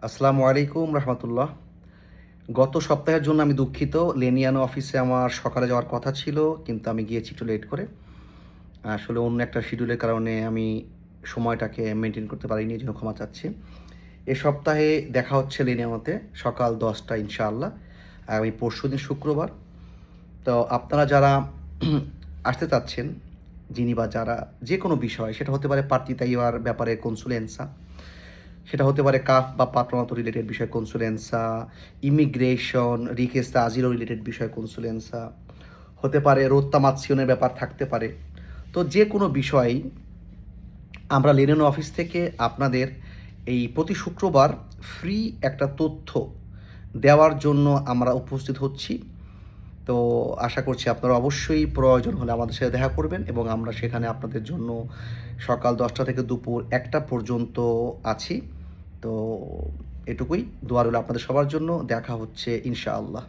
আসসালামু আলাইকুম রহমতুল্লাহ। গত সপ্তাহের জন্য আমি দুঃখিত। লেনিয়ানো অফিসে আমার সকালে যাওয়ার কথা ছিল, কিন্তু আমি গিয়েছি একটু লেট করে। আসলে অন্য একটা শিডিউলের কারণে আমি সময়টাকে মেনটেন করতে পারিনি, এজন্য ক্ষমা চাচ্ছি। এ সপ্তাহে দেখা হচ্ছে লেনিয়ানোতে সকাল 10টায় ইনশাআল্লাহ, আগামী পরশুদিন শুক্রবার। তো আপনারা যারা আসতে চাচ্ছেন, যিনি বা যারা যে কোনো বিষয়, সেটা হতে পারে প্রার্থী তাইয়ার ব্যাপারে কনসুলেন্সা, সেটা হতে পারে কাফ বা পাত্রনাত রিলেটেড বিষয় কনসুলেন্সা, ইমিগ্রেশন রিকেস্তা আজিরো রিলেটেড বিষয় কনসুলেন্সা, হতে পারে রোত্তামাৎসিয়নের ব্যাপার থাকতে পারে। তো যে কোনো বিষয়েই আমরা লেনেনো অফিস থেকে আপনাদের এই প্রতি শুক্রবার ফ্রি একটা তথ্য দেওয়ার জন্য আমরা উপস্থিত হচ্ছি। তো আশা করছি আপনারা অবশ্যই প্রয়োজন হলে আমাদের সাথে দেখা করবেন, এবং আমরা সেখানে আপনাদের জন্য সকাল 10টা থেকে দুপুর 1টা পর্যন্ত আছি। তো এটুকুই, দোয়া রইল আপনাদের সবার জন্য। দেখা হচ্ছে ইনশাআল্লাহ।